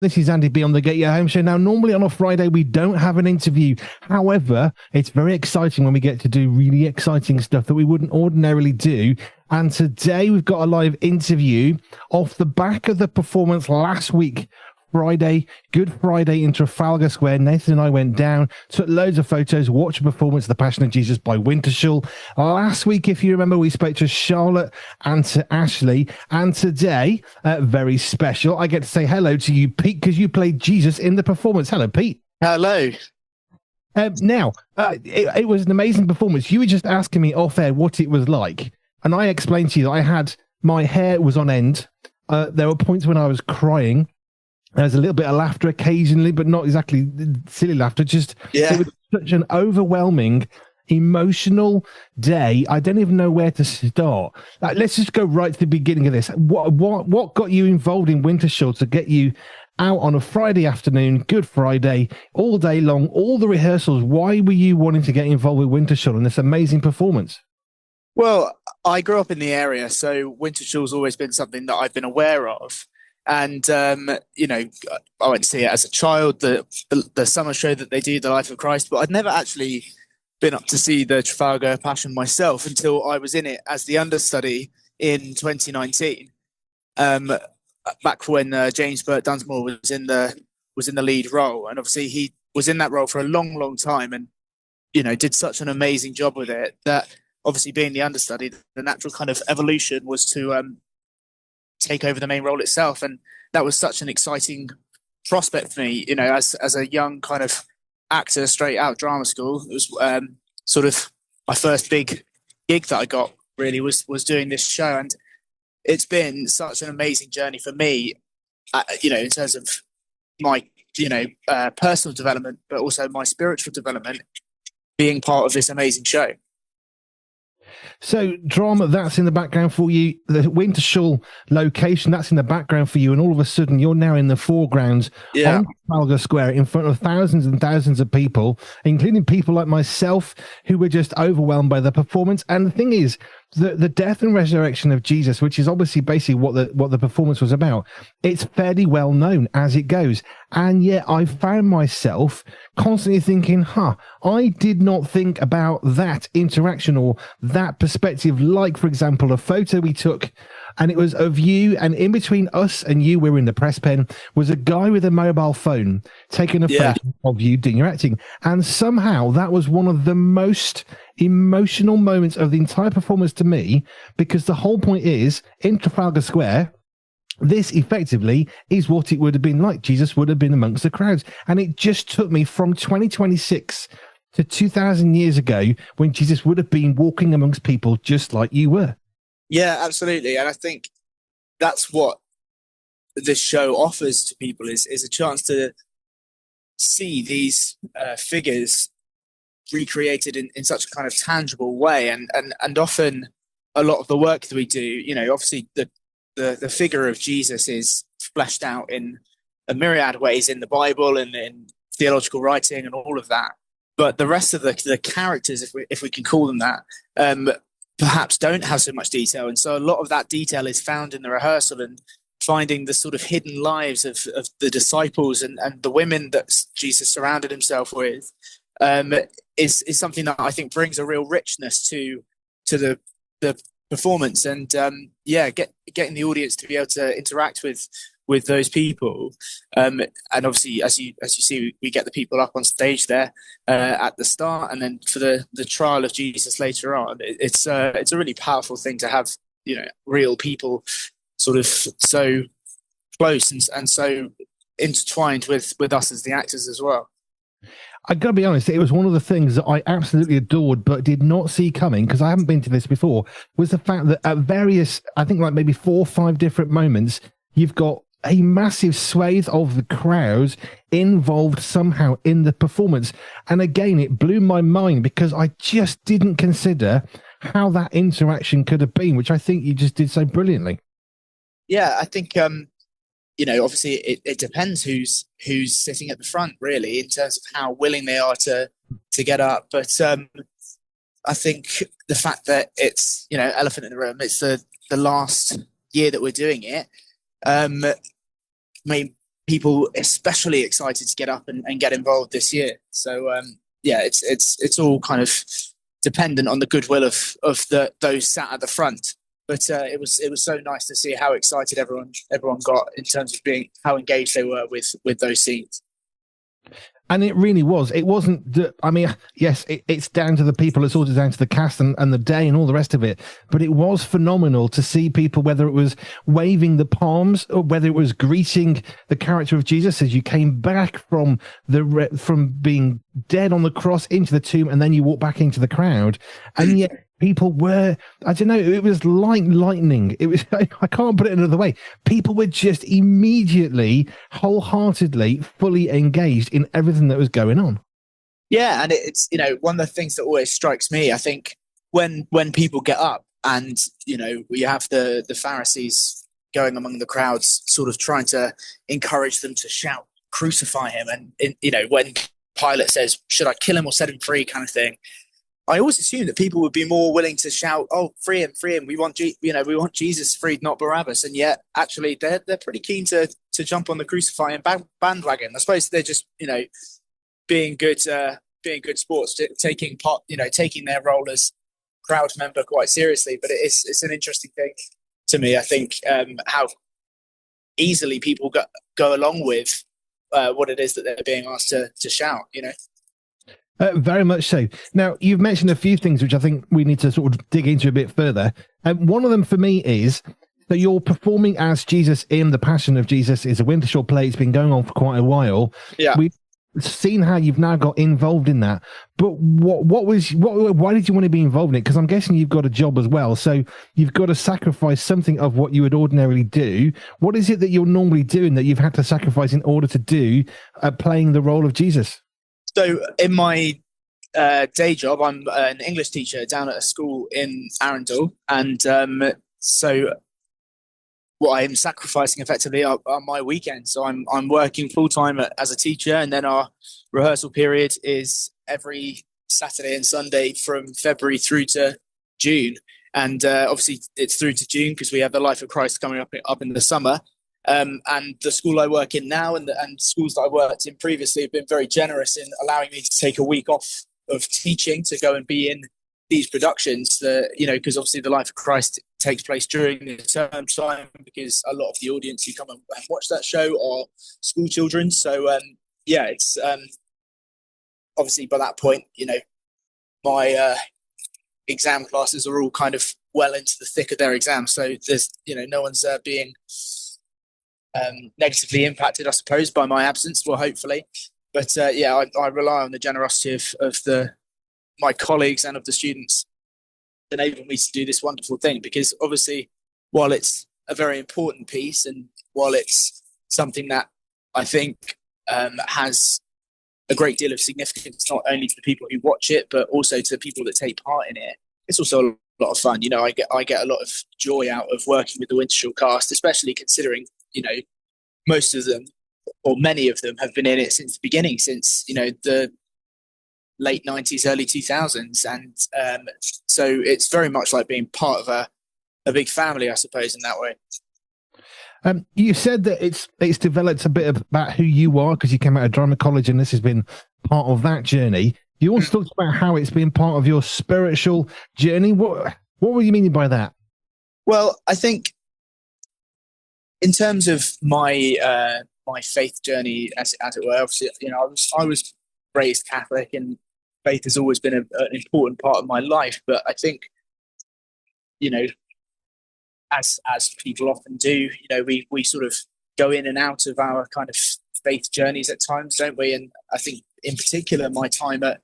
This is Andy B on the Get Your Home Show. Now, normally on a Friday, we don't have an interview. However, it's very exciting when we get to do really exciting stuff that we wouldn't ordinarily do. And today we've got a live interview off the back of the performance last week, Friday, Good Friday in Trafalgar Square. Nathan and I went down, took loads of photos, watched a performance of The Passion of Jesus by Wintershall. Last week, if you remember, we spoke to Charlotte and to Ashley. And today, very special, I get to say hello to you, Pete, because you played Jesus in the performance. Hello, Pete. Hello. It was an amazing performance. You were just asking me off air what it was like. And I explained to you that my hair was on end. There were points when I was crying. There's a little bit of laughter occasionally, but not exactly silly laughter. It was such an overwhelming, emotional day. I don't even know where to start. Let's just go right to the beginning of this. What got you involved in Wintershall to get you out on a Friday afternoon, Good Friday, all day long, all the rehearsals? Why were you wanting to get involved with Wintershall and this amazing performance? Well, I grew up in the area, so Wintershall's always been something that I've been aware of. And, I went to see it as a child, the summer show that they do, The Life of Christ, but I'd never actually been up to see the Trafalgar Passion myself until I was in it as the understudy in 2019, back when James Burt Dunsmore was in the lead role. And obviously he was in that role for a long, long time and, did such an amazing job with it that obviously being the understudy, the natural kind of evolution was to take over the main role itself, and that was such an exciting prospect for me. As a young kind of actor straight out drama school, it was sort of my first big gig that I got. Really was doing this show, and it's been such an amazing journey for me. In terms of my personal development, but also my spiritual development, being part of this amazing show. So drama, that's in the background for you. The Wintershall location, that's in the background for you. And all of a sudden, you're now in the foreground on Trafalgar Square in front of thousands and thousands of people, including people like myself who were just overwhelmed by the performance. And the thing is, the death and resurrection of Jesus, which is obviously basically what the performance was about, it's fairly well known as it goes. And yet I found myself constantly thinking, I did not think about that interaction or that perspective. Like, for example, a photo we took, and it was of you, and in between us and you, we were in the press pen, was a guy with a mobile phone taking a photo of you doing your acting. And somehow that was one of the most emotional moments of the entire performance to me, because the whole point is, in Trafalgar Square, this effectively is what it would have been like. Jesus would have been amongst the crowds. And it just took me from 2026 to 2000 years ago, when Jesus would have been walking amongst people just like you were. Yeah, absolutely. And I think that's what this show offers to people is a chance to see these figures recreated in such a kind of tangible way. And often a lot of the work that we do, obviously the figure of Jesus is fleshed out in a myriad ways in the Bible and in theological writing and all of that. But the rest of the characters, if we can call them that, perhaps don't have so much detail. And so a lot of that detail is found in the rehearsal, and finding the sort of hidden lives of the disciples and the women that Jesus surrounded himself with is something that I think brings a real richness to the performance. And getting the audience to be able to interact with those people, and obviously as you see, we get the people up on stage there at the start, and then for the trial of Jesus later on. It's a really powerful thing to have real people sort of so close and so intertwined with us as the actors as well. I gotta be honest, it was one of the things that I absolutely adored but did not see coming, because I haven't been to this before, was the fact that at various, I think like maybe 4 or 5 different moments, you've got a massive swathe of the crowd involved somehow in the performance. And again, it blew my mind, because I just didn't consider how that interaction could have been, which I think you just did so brilliantly. Yeah, I think obviously it depends who's sitting at the front, really, in terms of how willing they are to get up. But I think the fact that it's elephant in the room, it's the last year that we're doing it. I mean, people especially excited to get up and get involved this year. So yeah, it's all kind of dependent on the goodwill of those sat at the front. But it was so nice to see how excited everyone got in terms of being how engaged they were with those scenes. And it really was. It wasn't. I mean, yes, it's down to the people. It's also down to the cast and the day and all the rest of it. But it was phenomenal to see people, whether it was waving the palms or whether it was greeting the character of Jesus as you came back from being dead on the cross into the tomb, and then you walk back into the crowd, and yet people were, I don't know, it was like lightning. It was, I can't put it another way. People were just immediately, wholeheartedly, fully engaged in everything that was going on. Yeah, and it's, one of the things that always strikes me, I think, when people get up and, we have the Pharisees going among the crowds, sort of trying to encourage them to shout, crucify him. And, when Pilate says, should I kill him or set him free, kind of thing, I always assumed that people would be more willing to shout, "Oh, free him, free him! We want, we want Jesus freed, not Barabbas." And yet, actually, they're pretty keen to jump on the crucifying bandwagon. I suppose they're just, being good sports, taking part, taking their role as crowd member quite seriously. But it's an interesting thing to me. I think how easily people go along with what it is that they're being asked to shout. Very much so. Now, you've mentioned a few things which I think we need to sort of dig into a bit further. One of them for me is that you're performing as Jesus in The Passion of Jesus. Is a Wintershall play. It's been going on for quite a while. Yeah. We've seen how you've now got involved in that. But why did you want to be involved in it? Because I'm guessing you've got a job as well. So you've got to sacrifice something of what you would ordinarily do. What is it that you're normally doing that you've had to sacrifice in order to do playing the role of Jesus? So in my day job, I'm an English teacher down at a school in Arundel, and so what I'm sacrificing effectively are my weekends. So I'm working full time as a teacher, and then our rehearsal period is every Saturday and Sunday from February through to June, and obviously it's through to June because we have the Life of Christ coming up in the summer. And the school I work in now and schools that I worked in previously have been very generous in allowing me to take a week off of teaching to go and be in these productions because obviously the Life of Christ takes place during the term time because a lot of the audience who come and watch that show are school children. So, it's obviously by that point, my exam classes are all kind of well into the thick of their exams. So there's, no one's being negatively impacted, I suppose, by my absence. Well, hopefully, but I rely on the generosity of my colleagues and of the students to enable me to do this wonderful thing. Because obviously, while it's a very important piece, and while it's something that I think has a great deal of significance, not only to the people who watch it, but also to the people that take part in it, it's also a lot of fun. I get a lot of joy out of working with the Wintershall cast, especially considering most of them or many of them have been in it since the beginning, since the late 90s, early 2000s, and so it's very much like being part of a big family, I suppose, in that way. You said that it's developed a bit about who you are because you came out of drama college, and this has been part of that journey. You also talked about how it's been part of your spiritual journey. What were you meaning by that? Well, I think in terms of my my faith journey, as it were, obviously, I was raised Catholic, and faith has always been an important part of my life. But I think, as people often do, we sort of go in and out of our kind of faith journeys at times, don't we? And I think, in particular, my time at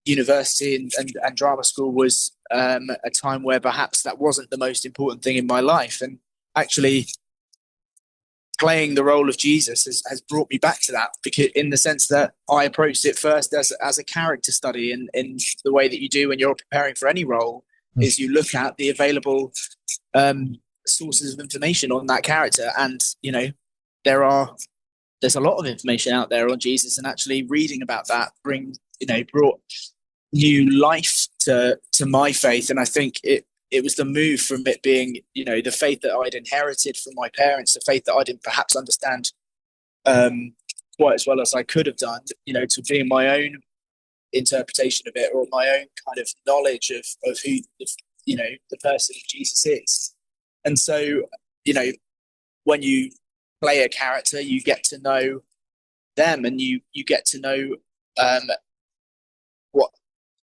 university and drama school was a time where perhaps that wasn't the most important thing in my life, and actually playing the role of Jesus has brought me back to that, because in the sense that I approached it first as a character study, and in the way that you do when you're preparing for any role is you look at the available sources of information on that character, and there's a lot of information out there on Jesus, and actually reading about that brought new life to my faith. And I think it was the move from it being, the faith that I'd inherited from my parents, the faith that I didn't perhaps understand quite as well as I could have done, to being my own interpretation of it, or my own kind of knowledge of who the person of Jesus is. And so, when you play a character, you get to know them, and you get to know what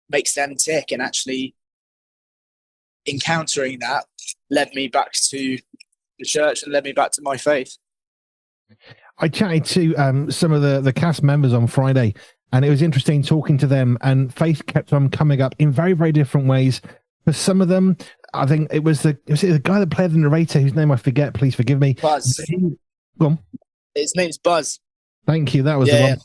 makes them tick. And actually encountering that led me back to the church and led me back to my faith. I chatted to some of the cast members on Friday, and it was interesting talking to them, and faith kept on coming up in very, very different ways. For some of them, I think it was the guy that played the narrator, whose name I forget, please forgive me. Buzz. Go on. His name's Buzz. Thank you. That was the one. Yeah.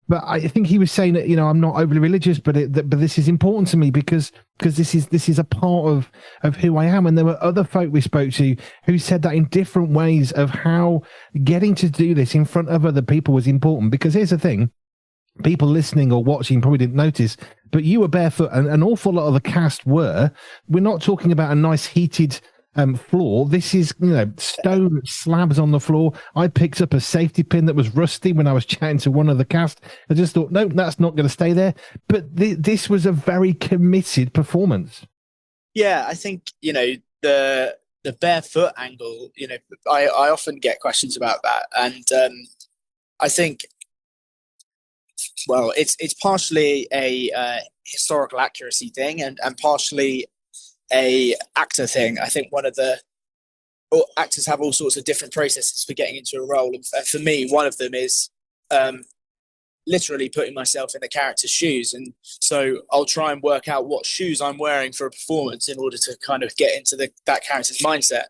But I think he was saying that, I'm not overly religious, but this is important to me because this is a part of who I am. And there were other folk we spoke to who said that in different ways of how getting to do this in front of other people was important. Because here's the thing. People listening or watching probably didn't notice, but you were barefoot, and an awful lot of the cast were. We're not talking about a nice heated floor. This is, stone slabs on the floor. I picked up a safety pin that was rusty when I was chatting to one of the cast. I just thought, no, that's not going to stay there. But this was a very committed performance. Yeah, I think, the barefoot angle, I often get questions about that. And I think, well, it's partially a historical accuracy thing and partially a actor thing. I think actors have all sorts of different processes for getting into a role. And for me, one of them is literally putting myself in the character's shoes. And so I'll try and work out what shoes I'm wearing for a performance in order to kind of get into that character's mindset.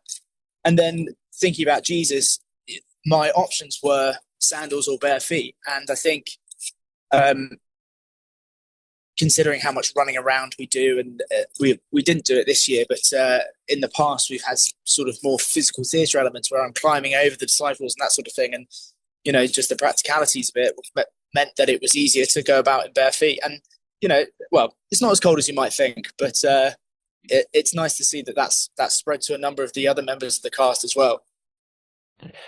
And then thinking about Jesus, my options were sandals or bare feet. And I think considering how much running around we do, and we didn't do it this year, but in the past we've had sort of more physical theatre elements where I'm climbing over the disciples and that sort of thing, and just the practicalities of it meant that it was easier to go about in bare feet. And well, it's not as cold as you might think, but it's nice to see that's spread to a number of the other members of the cast as well.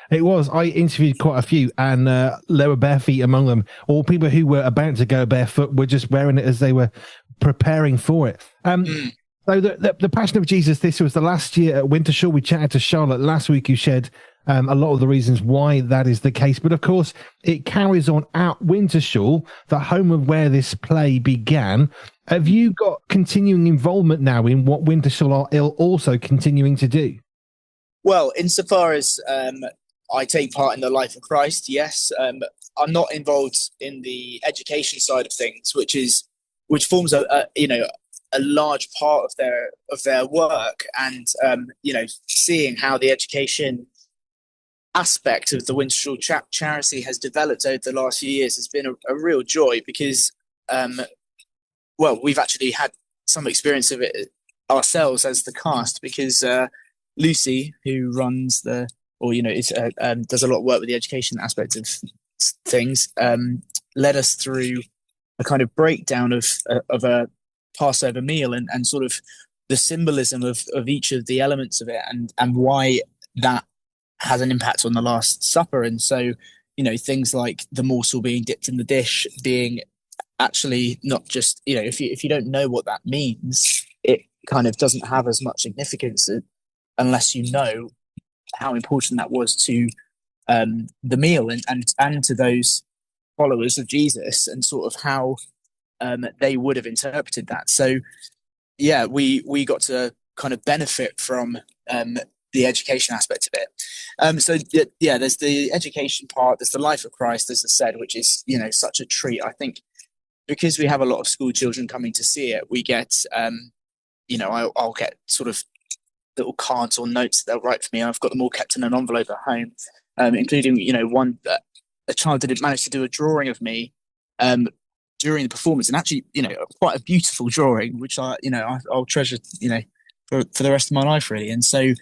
It was. I interviewed quite a few, and there were bare feet among them. All people who were about to go barefoot were just wearing it as they were preparing for it. So the Passion of Jesus, this was the last year at Wintershall. We chatted to Charlotte last week, who shared a lot of the reasons why that is the case. But of course, it carries on at Wintershall, the home of where this play began. Have you got continuing involvement now in what Wintershall are also continuing to do? Well, insofar as I take part in the life of Christ, yes. I'm not involved in the education side of things, which forms a large part of their work, and seeing how the education aspect of the Wintershall charity has developed over the last few years has been a real joy, because we've actually had some experience of it ourselves as the cast, because Lucy, who runs does a lot of work with the education aspect of things, led us through a kind of breakdown of a Passover meal and sort of the symbolism of each of the elements of it, and why that has an impact on the Last Supper. And so, things like the morsel being dipped in the dish being actually not just, if you don't know what that means, it kind of doesn't have as much significance unless you know how important that was to the meal and to those followers of Jesus, and sort of how they would have interpreted that. So, yeah, we got to kind of benefit from the education aspect of it. So, yeah, there's the education part, there's the life of Christ, as I said, which is, such a treat. I think because we have a lot of school children coming to see it, we get, I'll get sort of little cards or notes that they'll write for me. I've got them all kept in an envelope at home, including, one that a child did manage to do a drawing of me during the performance, and actually, quite a beautiful drawing, which I'll treasure, for the rest of my life, really. And so,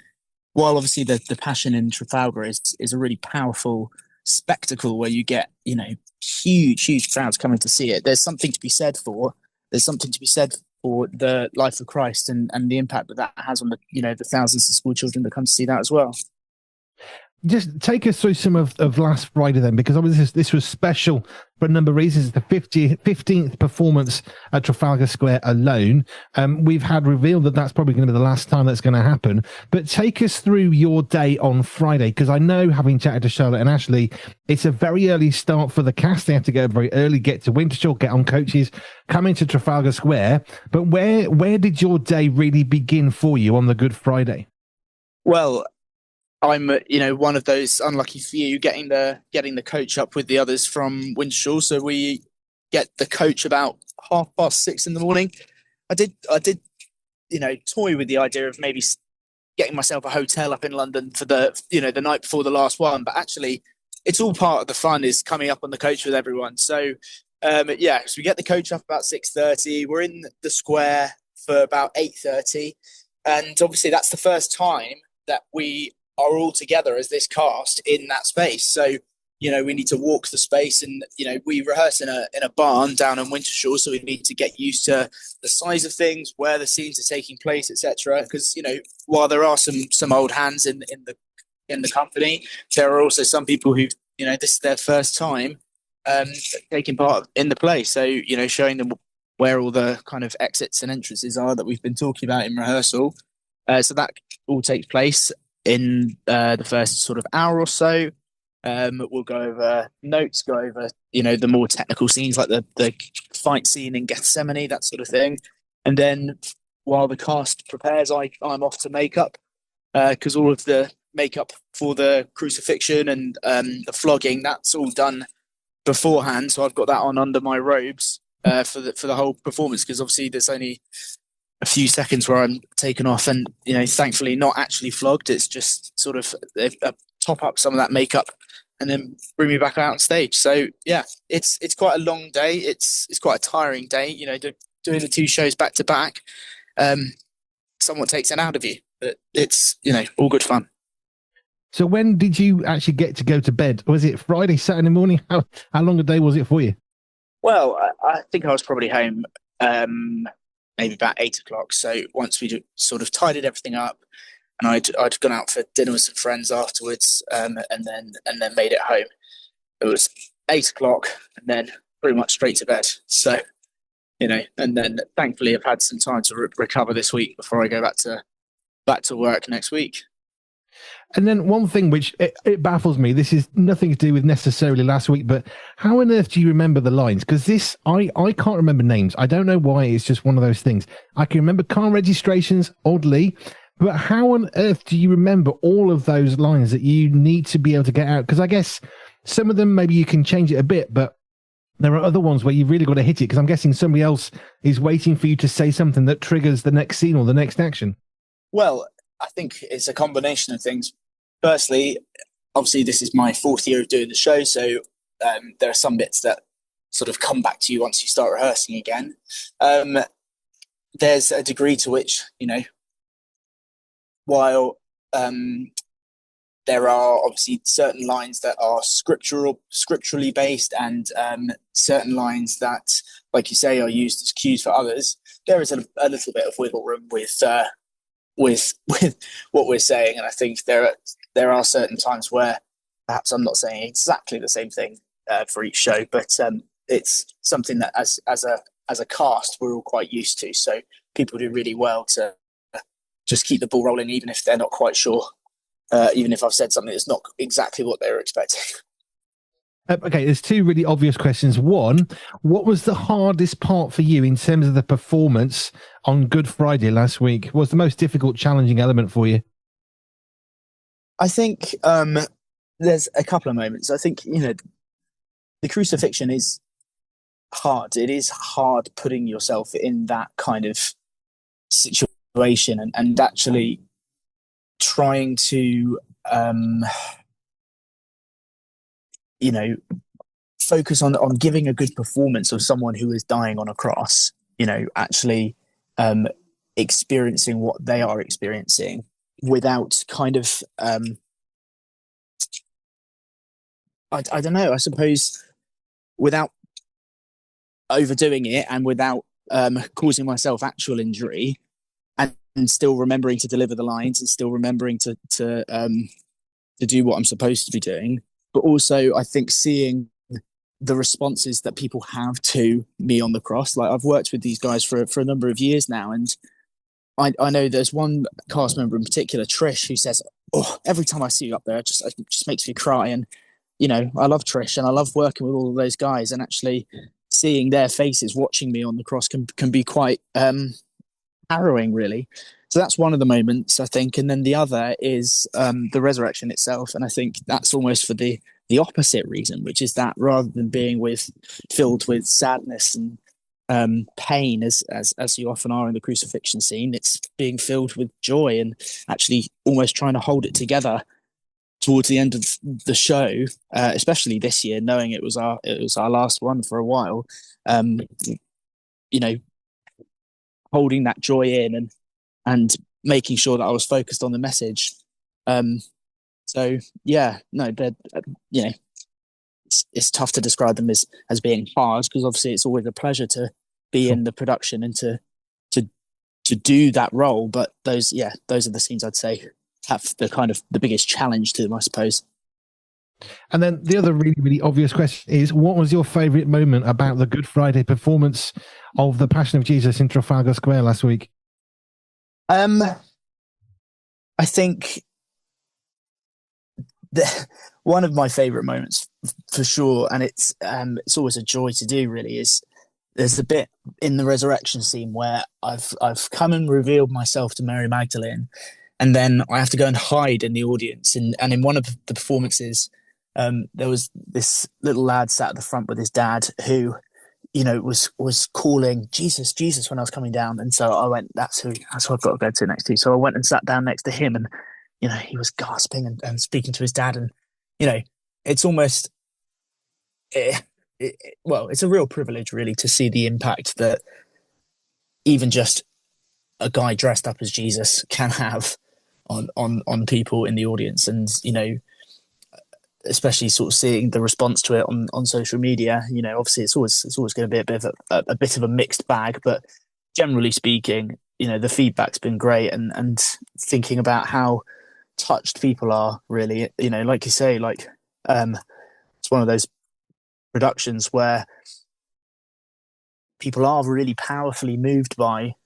while obviously the Passion in Trafalgar is a really powerful spectacle where you get, huge crowds coming to see it, there's something to be said for the life of Christ and the impact that has on the thousands of school children that come to see that as well. just take us through some of last Friday then, because obviously this was special for a number of reasons. It's the 15th performance at Trafalgar Square alone. We've had revealed that that's probably going to be the last time that's going to happen. But take us through your day on Friday, because I know, having chatted to Charlotte and Ashley, it's a very early start for the cast. They have to go very early, get to Wintershall, get on coaches, come into Trafalgar Square. But where did your day really begin for you on the Good Friday? Well, I'm, one of those unlucky few getting the coach up with the others from Wintershall. So we get the coach about 6:30 in the morning. I did, toy with the idea of maybe getting myself a hotel up in London for the night before the last one. But actually, it's all part of the fun, is coming up on the coach with everyone. So, so we get the coach up about 6:30. We're in the square for about 8:30. And obviously that's the first time that we are all together as this cast in that space. So, we need to walk the space, and, we rehearse in a barn down in Wintershall. So we need to get used to the size of things, where the scenes are taking place, etc. Because, while there are some old hands in the company, there are also some people who, this is their first time taking part in the play. So, showing them where all the kind of exits and entrances are that we've been talking about in rehearsal. So that all takes place in the first sort of hour or so. We'll go over notes, go over, the more technical scenes, like the fight scene in Gethsemane, that sort of thing. And then while the cast prepares, I'm off to makeup, because all of the makeup for the crucifixion and the flogging, that's all done beforehand. So I've got that on under my robes for the whole performance, because obviously there's only a few seconds where I'm taken off, and thankfully not actually flogged. It's just sort of top up some of that makeup and then bring me back out on stage. So yeah, it's quite a long day. It's quite a tiring day. Doing the two shows back to back, somewhat takes it out of you, but it's all good fun. So when did you actually get to go to bed? Was it Friday, Saturday morning? How long a day was it for you? Well, I think I was probably home maybe about 8:00. So once we sort of tidied everything up, and I'd gone out for dinner with some friends afterwards, and then made it home. It was 8:00, and then pretty much straight to bed. So, and then thankfully I've had some time to recover this week before I go back to work next week. And then one thing which it baffles me, this is nothing to do with necessarily last week, but how on earth do you remember the lines? Because this, I can't remember names. I don't know why. It's just one of those things. I can remember car registrations, oddly, but how on earth do you remember all of those lines that you need to be able to get out? Because I guess some of them, maybe you can change it a bit, but there are other ones where you've really got to hit it, because I'm guessing somebody else is waiting for you to say something that triggers the next scene or the next action. Well, I think it's a combination of things. Firstly, obviously, this is my fourth year of doing the show, so there are some bits that sort of come back to you once you start rehearsing again. There's a degree to which, while there are obviously certain lines that are scripturally based, and certain lines that, like you say, are used as cues for others, there is a little bit of wiggle room with what we're saying. And I think there are certain times where perhaps I'm not saying exactly the same thing for each show, but it's something that as a cast we're all quite used to. So people do really well to just keep the ball rolling, even if they're not quite sure, even if I've said something that's not exactly what they were expecting. Okay, there's two really obvious questions. One, what was the hardest part for you in terms of the performance on Good Friday last week? What was the most difficult, challenging element for you? I think there's a couple of moments. I think, the crucifixion is hard. It is hard putting yourself in that kind of situation, and actually trying to focus on giving a good performance of someone who is dying on a cross, actually experiencing what they are experiencing without kind of I don't know, I suppose, without overdoing it, and without causing myself actual injury, and still remembering to deliver the lines, and still remembering to to do what I'm supposed to be doing, but also I think seeing the responses that people have to me on the cross. Like, I've worked with these guys for a number of years now, and I know there's one cast member in particular, Trish, who says, "Oh, every time I see you up there, it just makes me cry." And I love Trish, and I love working with all of those guys, and actually seeing their faces watching me on the cross can be quite harrowing, really. So that's one of the moments, I think. And then the other is the resurrection itself. And I think that's almost for the opposite reason, which is that rather than being filled with sadness and pain, as you often are in the crucifixion scene, it's being filled with joy and actually almost trying to hold it together towards the end of the show, especially this year, knowing it was our last one for a while. Holding that joy in and making sure that I was focused on the message. So yeah, no, they're it's tough to describe them as being hard, because obviously it's always a pleasure to be in the production and to do that role. But those are the scenes I'd say have the biggest challenge to them, I suppose. And then the other really, really obvious question is, what was your favourite moment about the Good Friday performance of the Passion of Jesus in Trafalgar Square last week? I think one of my favourite moments for sure, and it's always a joy to do, really, is there's a bit in the resurrection scene where I've come and revealed myself to Mary Magdalene, and then I have to go and hide in the audience. And in one of the performances, there was this little lad sat at the front with his dad who, was calling Jesus, Jesus when I was coming down. And so I went, that's who I've got to go to next to. So I went and sat down next to him, and, he was gasping and speaking to his dad. And, it's almost, it's a real privilege, really, to see the impact that even just a guy dressed up as Jesus can have on people in the audience. And, especially sort of seeing the response to it on social media, obviously it's always going to be a bit of a mixed bag, but generally speaking, the feedback's been great, and thinking about how touched people are, really, like you say, it's one of those productions where people are really powerfully moved by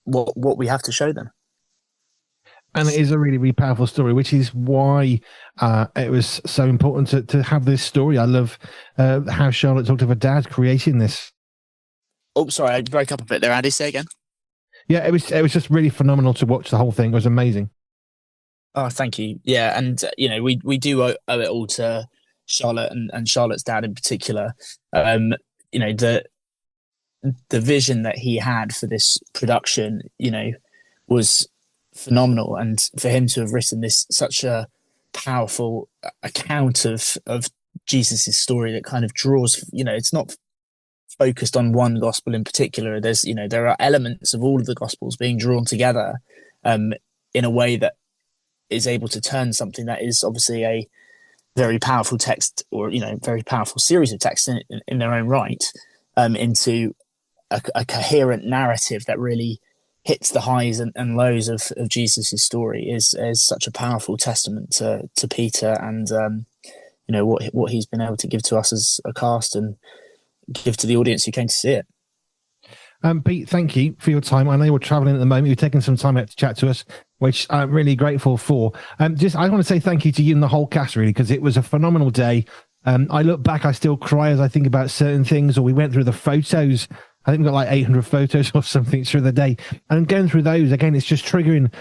what we have to show them. And it is a really, really powerful story, which is why it was so important to have this story. I love how Charlotte talked of her dad creating this. Oh, sorry, I broke up a bit there, Andy. Say again. Yeah, it was just really phenomenal to watch the whole thing. It was amazing. Oh, thank you. Yeah, and we do owe it all to Charlotte and Charlotte's dad in particular. The vision that he had for this production, was phenomenal, and for him to have written this such a powerful account of Jesus's story that kind of draws, it's not focused on one gospel in particular. There's there are elements of all of the gospels being drawn together in a way that is able to turn something that is obviously a very powerful text, or very powerful series of texts in their own right, into a coherent narrative that really hits the highs and lows of Jesus' story. Is such a powerful testament to Peter and what he's been able to give to us as a cast and give to the audience who came to see it. Pete, thank you for your time. I know you're traveling at the moment. You're taking some time out to chat to us, which I'm really grateful for. I want to say thank you to you and the whole cast, really, because it was a phenomenal day. I look back, I still cry as I think about certain things, or we went through the photos. I think we got like 800 photos or something through the day. And going through those, again, it's just triggering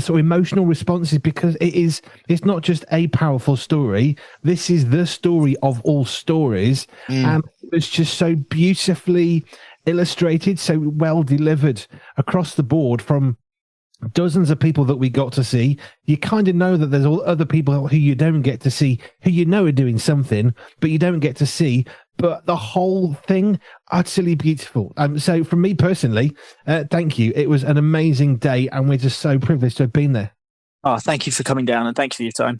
sort of emotional responses, because it's not just a powerful story. This is the story of all stories. And it was just so beautifully illustrated, so well delivered across the board from dozens of people that we got to see. You kind of know that there's all other people who you don't get to see, who are doing something, but you don't get to see. But the whole thing, utterly beautiful. So from me personally, thank you. It was an amazing day, and we're just so privileged to have been there. Oh, thank you for coming down, and thank you for your time.